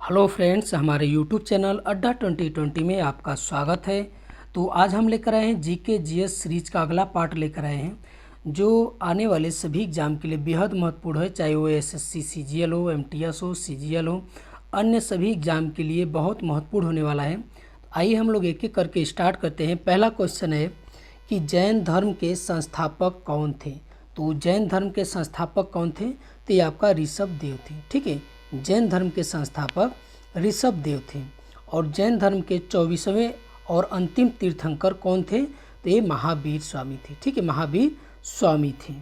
Hello friends, हमारे YouTube channel अड्डा 2020 में आपका स्वागत है। तो आज हम लेकर आए हैं जीके जीएस सीरीज का अगला पार्ट लेकर आए हैं जो आने वाले सभी एग्जाम के लिए बेहद महत्वपूर्ण है, चाहे वो एसएससी सीजीएल हो, एमटीएस हो, सीजीएल हो, अन्य सभी एग्जाम के लिए बहुत महत्वपूर्ण होने वाला है। आइए हम लोग एक एक करके स्टार्ट करते हैं। पहला क्वेश्चन है कि जैन धर्म के संस्थापक कौन थे। तो जैन धर्म के संस्थापक कौन थे? तो ये आपका ऋषभ देव थे। ठीक है, जैन धर्म के संस्थापक ऋषभ देव थे। और जैन धर्म के 24वें और अंतिम तीर्थंकर कौन थे? तो ये महावीर स्वामी थे। ठीक है, महावीर स्वामी थे।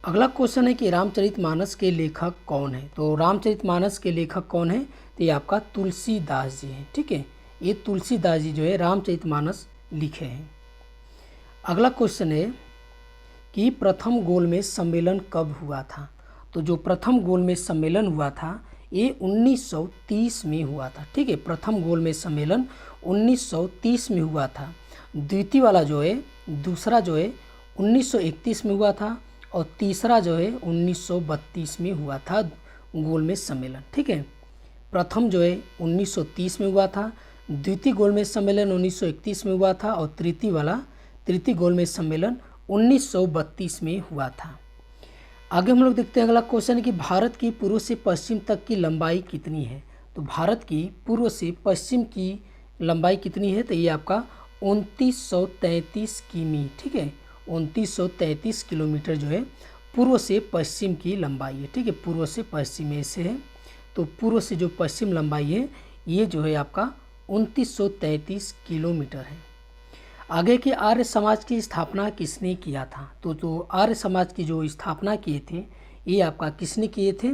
अगला क्वेश्चन है कि रामचरितमानस के लेखक कौन है। तो रामचरितमानस के लेखक कौन है? तो ये आपका तुलसीदास जी हैं। ठीक है, ये तुलसीदास जी जो है रामचरितमानस लिखे हैं। अगला क्वेश्चन है कि प्रथम गोलमेज सम्मेलन कब हुआ था। तो जो प्रथम गोलमेज सम्मेलन हुआ था ये 1930 में हुआ था। ठीक है, प्रथम गोलमेज सम्मेलन 1930 में हुआ था। द्वितीय वाला जो है, दूसरा जो है 1931 में हुआ था और तीसरा जो है 1932 में हुआ था गोलमेज सम्मेलन। ठीक है, प्रथम जो है 1930 में हुआ था, द्वितीय गोलमेज सम्मेलन 1931 में हुआ था और तृतीय गोलमेज सम्मेलन 1932 में हुआ था। आगे हम लोग देखते हैं अगला क्वेश्चन है कि भारत की पूर्व से पश्चिम तक की लंबाई कितनी है। तो भारत की पूर्व से पश्चिम की लंबाई कितनी है? तो ये आपका 2933 किमी। ठीक है, 2933 किलोमीटर जो है पूर्व से पश्चिम की लंबाई है। ठीक है, पूर्व से पश्चिम में से है, तो पूर्व से जो पश्चिम लंबाई है ये जो है आपका 2933 किलोमीटर है। आगे के आर्य समाज की स्थापना किसने किया था। तो जो आर्य समाज की जो स्थापना किए थे ये आपका किसने किए थे?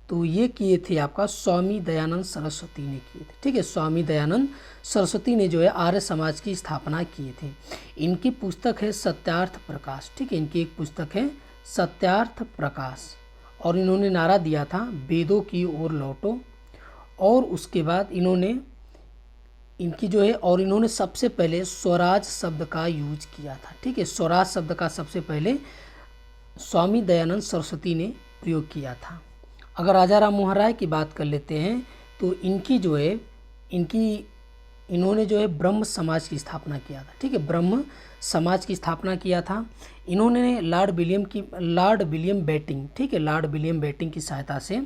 तो ये किए थे आपका स्वामी दयानंद सरस्वती ने किए थे। ठीक है, स्वामी दयानंद सरस्वती ने जो है आर्य समाज की स्थापना किए थे। इनकी पुस्तक है सत्यार्थ प्रकाश। ठीक है, इनकी एक पुस्तक है सत्यार्थ प्रकाश और इन्होंने नारा दिया था वेदों की ओर लौटो। और उसके बाद इन्होंने सबसे पहले स्वराज शब्द का यूज किया था। ठीक है, स्वराज शब्द का सबसे पहले स्वामी दयानंद सरस्वती ने प्रयोग किया था। अगर राजा राम मोहन राय की बात कर लेते हैं तो इन्होंने जो है ब्रह्म समाज की स्थापना किया था। ठीक है, ब्रह्म समाज की स्थापना किया था। इन्होंने लॉर्ड विलियम बेटिंग, ठीक है, लॉर्ड विलियम बेटिंग की सहायता से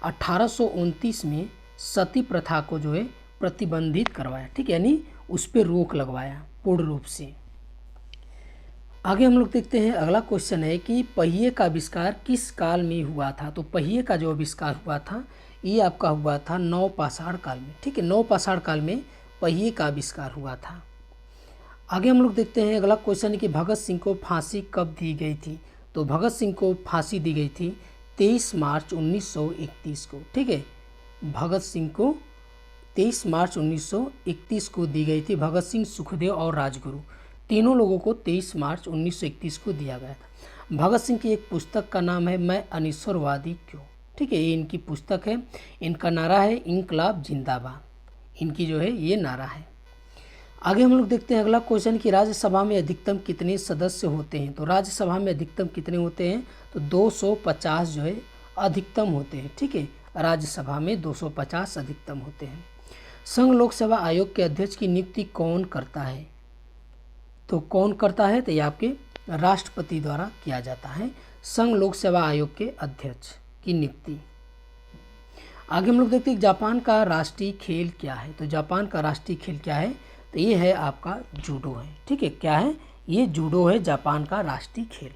1829 में सती प्रथा को जो है प्रतिबंधित करवाया। ठीक है, यानी उस पर रोक लगवाया पूर्ण रूप से। आगे हम लोग देखते हैं अगला क्वेश्चन है कि पहिए का आविष्कार किस काल में हुआ था। तो पहिए का जो आविष्कार हुआ था ये आपका हुआ था नवपाषाण काल में। ठीक है, नवपाषाण काल में पहिए का आविष्कार हुआ था। आगे हम लोग देखते हैं अगला क्वेश्चन है कि भगत सिंह को फांसी कब दी गई थी। तो भगत सिंह को फांसी दी गई थी 23 मार्च 1931 को। ठीक है, भगत सिंह को 23 मार्च 1931 को दी गई थी। भगत सिंह, सुखदेव और राजगुरु तीनों लोगों को 23 मार्च 1931 को दिया गया था। भगत सिंह की एक पुस्तक का नाम है मैं अनिश्वरवादी क्यों। ठीक है, ये इनकी पुस्तक है। इनका नारा है इंकलाब जिंदाबाद, इनकी जो है ये नारा है। आगे हम लोग देखते हैं अगला क्वेश्चन कि राज्यसभा में अधिकतम कितने सदस्य होते हैं। तो राज्यसभा में अधिकतम कितने होते हैं? तो 250 जो है अधिकतम होते हैं। ठीक है, राज्यसभा में 250 अधिकतम होते हैं। संघ लोक सेवा आयोग के अध्यक्ष की नियुक्ति कौन करता है? तो कौन करता है? तो ये आपके राष्ट्रपति द्वारा किया जाता है संघ लोक सेवा आयोग के अध्यक्ष की नियुक्ति। आगे हम लोग देखते हैं जापान का राष्ट्रीय खेल क्या है। तो जापान का राष्ट्रीय खेल क्या है? तो ये है आपका जूडो है। ठीक है, क्या है? ये जूडो है जापान का राष्ट्रीय खेल।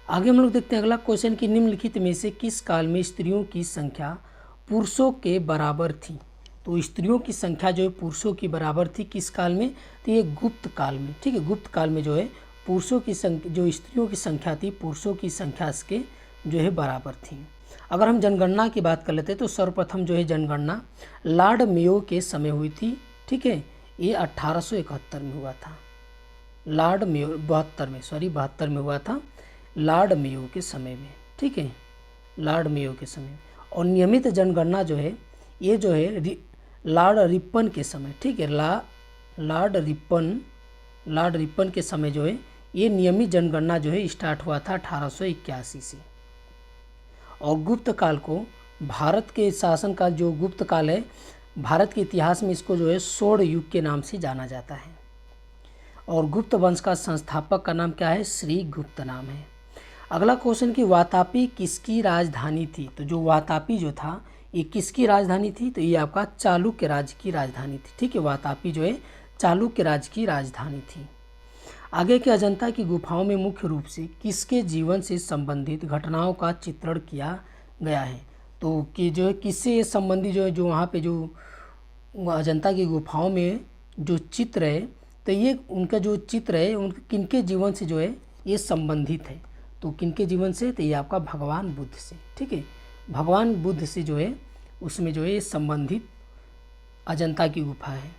आगे हम लोग देखते हैं अगला क्वेश्चन कि निम्नलिखित में से किस काल में स्त्रियों की संख्या पुरुषों के बराबर थी। तो स्त्रियों की संख्या जो है पुरुषों की बराबर थी किस काल में? तो ये गुप्त काल में। ठीक है, गुप्त काल में जो है पुरुषों की संख्या, जो स्त्रियों की संख्या थी पुरुषों की संख्या के जो है बराबर थी। अगर हम जनगणना की बात कर लेते हैं तो सर्वप्रथम जो है जनगणना लॉर्ड मेयो के समय हुई थी। ठीक है, ये 1871 में हुआ था। लॉर्ड मेयो 72 में हुआ था, लॉर्ड मेयो के समय में। ठीक है, लॉर्ड मेयो के समय। और नियमित जनगणना जो है ये जो है लॉर्ड रिपन के समय। ठीक है, लॉर्ड रिपन के समय जो है ये नियमित जनगणना जो है स्टार्ट हुआ था 1881 से। और गुप्त काल को भारत के शासनकाल जो गुप्त काल है, भारत के इतिहास में इसको जो है स्वर्ण युग के नाम से जाना जाता है। और गुप्त वंश का संस्थापक का नाम क्या है? श्री गुप्त नाम है। अगला क्वेश्चन कि वातापी किसकी राजधानी थी? तो जो वातापी जो था ये किसकी राजधानी थी? तो ये आपका चालुक्य राज्य की राजधानी थी। ठीक है, वातापी जो है चालुक्य राज्य की राजधानी थी। आगे के अजंता की गुफाओं में मुख्य रूप से किसके जीवन से संबंधित घटनाओं का चित्रण किया गया है? तो कि जो है किससे संबंधित जो है, जो वहाँ पे जो अजंता की गुफाओं में जो चित्र है, तो ये उनका जो चित्र है उनके किनके जीवन से जो है ये संबंधित है? तो किनके जीवन से? तो ये आपका भगवान बुद्ध से। ठीक है, भगवान बुद्ध से जो है उसमें जो है ये संबंधित अजंता की गुफा है।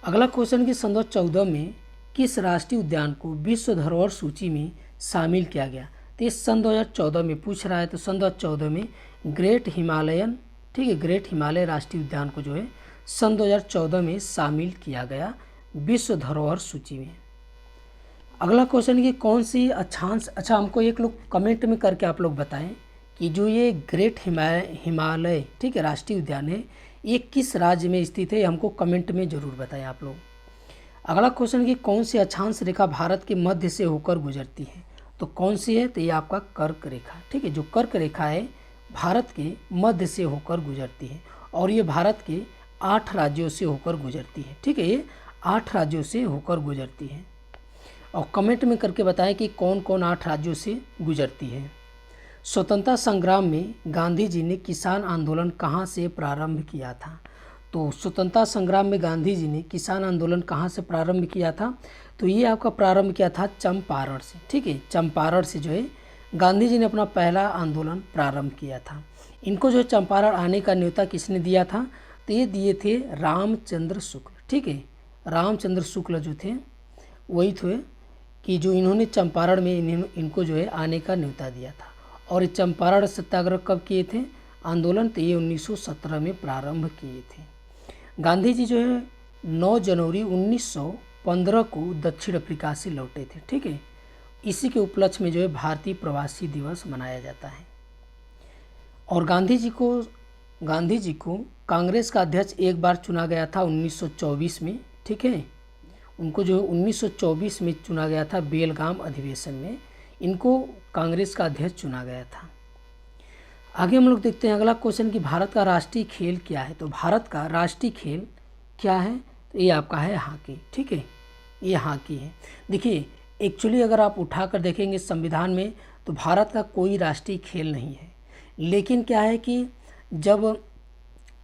अगला क्वेश्चन कि सन 2014 में किस राष्ट्रीय उद्यान को विश्व धरोहर सूची में शामिल किया गया? तो ये सन 2014 में पूछ रहा है। तो सन 2014 में ग्रेट हिमालयन, ठीक है, ग्रेट हिमालय राष्ट्रीय उद्यान को जो है सन 2014 में शामिल किया गया विश्व धरोहर सूची में। अगला क्वेश्चन कि कौन सी अक्षांश, अच्छा हमको एक लोग कमेंट में करके आप लोग बताएं कि जो ये ग्रेट हिमालय ठीक है राष्ट्रीय उद्यान है ये किस राज्य में स्थित है, हमको कमेंट में ज़रूर बताएं आप लोग। अगला क्वेश्चन कि कौन सी अक्षांश रेखा भारत के मध्य से होकर गुजरती है? तो कौन सी है? तो ये आपका कर्क रेखा। ठीक है, जो कर्क रेखा है भारत के मध्य से होकर गुजरती है और ये भारत के 8 राज्यों से होकर गुजरती है। ठीक है, ये 8 राज्यों से होकर गुजरती है। और कमेंट में करके बताएं कि कौन कौन 8 राज्यों से गुजरती है। स्वतंत्रता संग्राम में गांधी जी ने किसान आंदोलन कहाँ से प्रारंभ किया था? तो स्वतंत्रता संग्राम में गांधी जी ने किसान आंदोलन कहाँ से प्रारंभ किया था? तो ये आपका प्रारंभ किया था चंपारण से। ठीक है, चंपारण से जो है गांधी जी ने अपना पहला आंदोलन प्रारंभ किया था। इनको जो चंपारण आने का न्योता किसने दिया था? तो ये दिए थे रामचंद्र शुक्ल। ठीक है, रामचंद्र शुक्ल जो थे वही थे कि जो इन्होंने चंपारण में इनको जो है आने का न्योता दिया था। और ये चंपारण सत्याग्रह कब किए थे आंदोलन? तो ये 1917 में प्रारंभ किए थे। गांधी जी जो है 9 जनवरी 1915 को दक्षिण अफ्रीका से लौटे थे। ठीक है, इसी के उपलक्ष्य में जो है भारतीय प्रवासी दिवस मनाया जाता है। और गांधी जी को कांग्रेस का अध्यक्ष एक बार चुना गया था 1924 में। ठीक है, उनको जो 1924 में चुना गया था बेलगाम अधिवेशन में, इनको कांग्रेस का अध्यक्ष चुना गया था। आगे हम लोग देखते हैं अगला क्वेश्चन कि भारत का राष्ट्रीय खेल क्या है? तो भारत का राष्ट्रीय खेल क्या है? तो ये आपका है हॉकी। ठीक है, ये हॉकी है। देखिए एक्चुअली अगर आप उठाकर देखेंगे संविधान में तो भारत का कोई राष्ट्रीय खेल नहीं है, लेकिन क्या है कि जब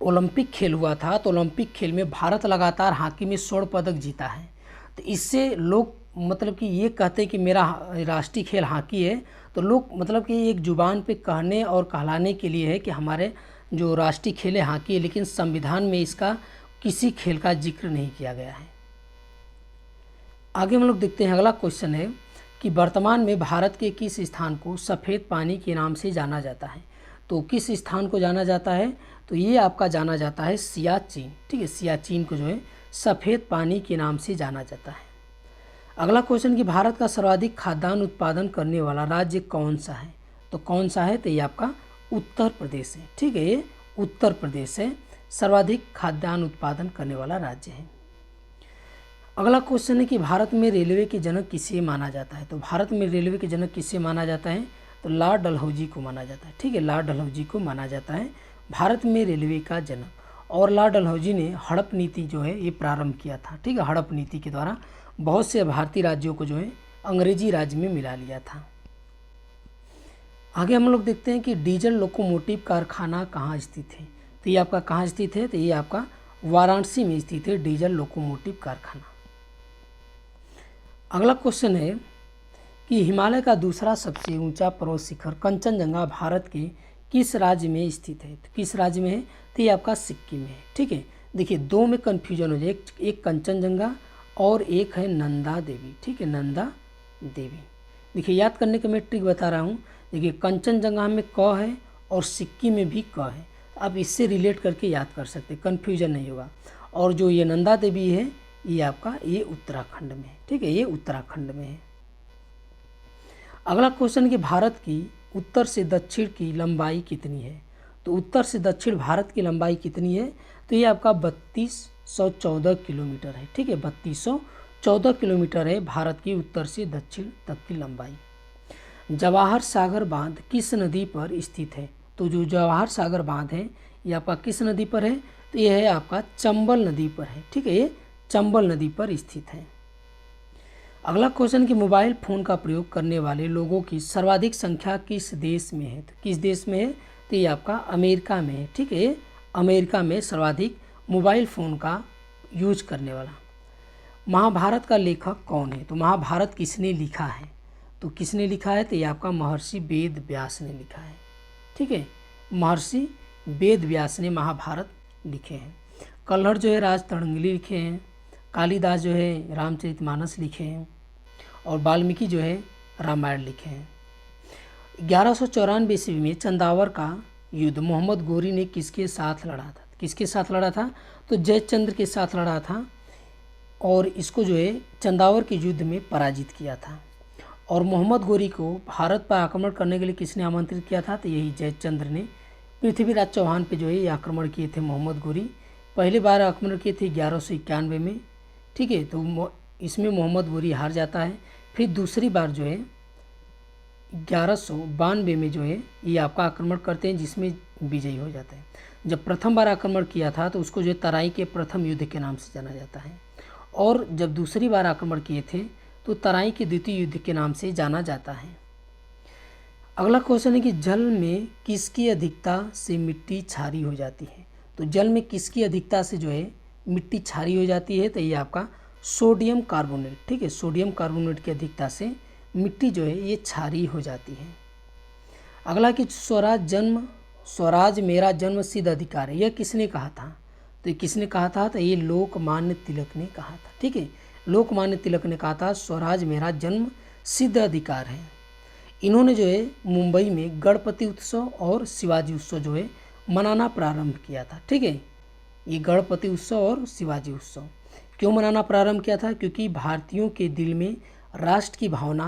ओलंपिक खेल हुआ था तो ओलंपिक खेल में भारत लगातार हॉकी में स्वर्ण पदक जीता है। तो इससे लोग मतलब कि ये कहते हैं कि मेरा राष्ट्रीय खेल हॉकी है, तो लोग मतलब कि एक जुबान पे कहने और कहलाने के लिए है कि हमारे जो राष्ट्रीय खेल है हॉकी है, लेकिन संविधान में इसका किसी खेल का जिक्र नहीं किया गया है। आगे हम लोग देखते हैं अगला क्वेश्चन है कि वर्तमान में भारत के किस स्थान को सफ़ेद पानी के नाम से जाना जाता है? तो किस स्थान को जाना जाता है? तो ये आपका जाना जाता है सियाचिन। ठीक है, सियाचिन को जो है सफ़ेद पानी के नाम से जाना जाता है। अगला क्वेश्चन कि भारत का सर्वाधिक खाद्यान्न उत्पादन करने वाला राज्य कौन सा है? तो कौन सा है? तो ये आपका उत्तर प्रदेश है। ठीक है, ये उत्तर प्रदेश है सर्वाधिक खाद्यान्न उत्पादन करने वाला राज्य है। अगला क्वेश्चन है कि भारत में रेलवे के जनक किसे माना जाता है? तो भारत में रेलवे के जनक किसे माना जाता है? तो लॉर्ड डलहौजी को माना जाता है। ठीक है, लॉर्ड डलहौजी को माना जाता है भारत में रेलवे का जनक। और लॉर्ड डलहौजी ने हड़प नीति जो है ये प्रारंभ किया था। ठीक है, हड़प नीति के द्वारा बहुत से भारतीय राज्यों को जो है अंग्रेजी राज्य में मिला लिया था। आगे हम लोग देखते हैं कि डीजल लोकोमोटिव कारखाना कहाँ स्थित है? तो ये आपका कहाँ स्थित है? तो ये आपका वाराणसी में स्थित है डीजल लोकोमोटिव कारखाना। अगला क्वेश्चन है कि हिमालय का दूसरा सबसे ऊंचा पर्वत शिखर कंचनजंगा भारत के किस राज्य में स्थित है? तो किस राज्य में है? तो ये आपका सिक्किम में है। ठीक है, देखिए दो में कन्फ्यूजन हो जाए, एक कंचनजंगा और एक है नंदा देवी। ठीक है, नंदा देवी। देखिए याद करने का मैं ट्रिक बता रहा हूँ। देखिए कंचनजंगा में क है और सिक्किम में भी क है, आप इससे रिलेट करके याद कर सकते, कन्फ्यूजन नहीं होगा। और जो ये नंदा देवी है ये आपका ये उत्तराखंड में है। ठीक है, ये उत्तराखंड में है। अगला क्वेश्चन कि भारत की उत्तर से दक्षिण की लंबाई कितनी है? तो उत्तर से दक्षिण भारत की लंबाई कितनी है, तो ये आपका 3214 किलोमीटर है। ठीक है, 3214 किलोमीटर है भारत की उत्तर से दक्षिण तक की लंबाई। जवाहर सागर बांध किस नदी पर स्थित है, तो जो जवाहर सागर बांध है ये आपका किस नदी पर है, तो ये है आपका चंबल नदी पर है। ठीक है, ये चंबल नदी पर स्थित है। अगला क्वेश्चन कि मोबाइल फ़ोन का प्रयोग करने वाले लोगों की सर्वाधिक संख्या किस देश में है, तो किस देश में है, तो ये आपका अमेरिका में है। ठीक है, अमेरिका में सर्वाधिक मोबाइल फ़ोन का यूज करने वाला। महाभारत का लेखक कौन है, तो महाभारत किसने लिखा है, तो किसने लिखा है, तो ये आपका महर्षि वेद व्यास ने लिखा है। ठीक है, महर्षि वेद व्यास ने महाभारत लिखे हैं। कल्हड़ जो है राज तड़ंगली लिखे हैं। कालिदास जो है रामचरितमानस लिखे हैं और वाल्मीकि जो है रामायण लिखे हैं। 1194 ईस्वी में चंदावर का युद्ध मोहम्मद गोरी ने किसके साथ लड़ा था, किसके साथ लड़ा था, तो जयचंद्र के साथ लड़ा था और इसको जो है चंदावर के युद्ध में पराजित किया था। और मोहम्मद गोरी को भारत पर आक्रमण करने के लिए किसने आमंत्रित किया था, तो यही जयचंद्र ने पृथ्वीराज चौहान पे जो है ये आक्रमण किए थे। मोहम्मद गोरी पहली बार आक्रमण किए थे 1191 में। ठीक है, तो इसमें मोहम्मद गोरी हार जाता है। फिर दूसरी बार जो है 1192 में जो है ये आपका आक्रमण करते हैं, जिसमें विजयी हो जाते हैं। जब प्रथम बार आक्रमण किया था तो उसको जो है तराई के प्रथम युद्ध के नाम से जाना जाता है, और जब दूसरी बार आक्रमण किए थे तो तराई के द्वितीय युद्ध के नाम से जाना जाता है। अगला क्वेश्चन है कि जल में किसकी अधिकता से मिट्टी क्षारीय हो जाती है, तो जल में किसकी अधिकता से जो है मिट्टी क्षारीय हो जाती है, तो ये आपका सोडियम कार्बोनेट। ठीक है, सोडियम कार्बोनेट की अधिकता से मिट्टी जो है ये क्षारीय हो जाती है। अगला कि स्वराज मेरा जन्म सिद्ध अधिकार है, यह किसने कहा था, तो ये किसने कहा था, तो ये लोकमान्य तिलक ने कहा था। ठीक है, लोकमान्य तिलक ने कहा था स्वराज मेरा जन्म सिद्ध अधिकार है। इन्होंने जो है मुंबई में गणपति उत्सव और शिवाजी उत्सव जो है मनाना प्रारंभ किया था। ठीक है, ये गणपति उत्सव और शिवाजी उत्सव क्यों मनाना प्रारंभ किया था, क्योंकि भारतीयों के दिल में राष्ट्र की भावना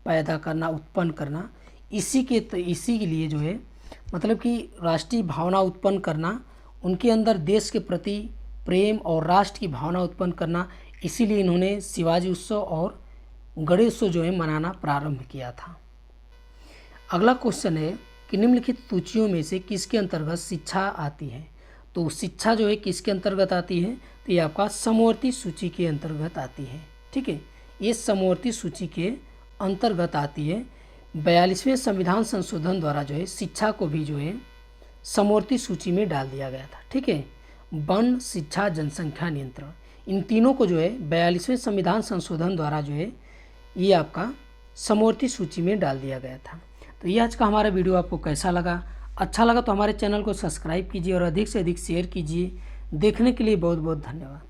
पैदा करना, उत्पन्न करना, इसी के लिए जो है मतलब कि राष्ट्रीय भावना उत्पन्न करना, उनके अंदर देश के प्रति प्रेम और राष्ट्र की भावना उत्पन्न करना, इसीलिए इन्होंने शिवाजी उत्सव और गणेश उत्सव जो है मनाना प्रारंभ किया था। अगला क्वेश्चन है कि निम्नलिखित सूचियों में से किसके अंतर्गत शिक्षा आती है, तो शिक्षा जो है किसके अंतर्गत आती है, तो ये आपका समवर्ती सूची के अंतर्गत आती है। ठीक है, ये समवर्ती सूची के अंतर्गत आती है। 42वें संविधान संशोधन द्वारा जो है शिक्षा को भी जो है समवर्ती सूची में डाल दिया गया था। ठीक है, वन, शिक्षा, जनसंख्या नियंत्रण, इन तीनों को जो है 42वें संविधान संशोधन द्वारा जो है ये आपका समवर्ती सूची में डाल दिया गया था। तो ये आज का हमारा वीडियो आपको कैसा लगा, अच्छा लगा तो हमारे चैनल को सब्सक्राइब कीजिए और अधिक से अधिक शेयर कीजिए। देखने के लिए बहुत बहुत धन्यवाद।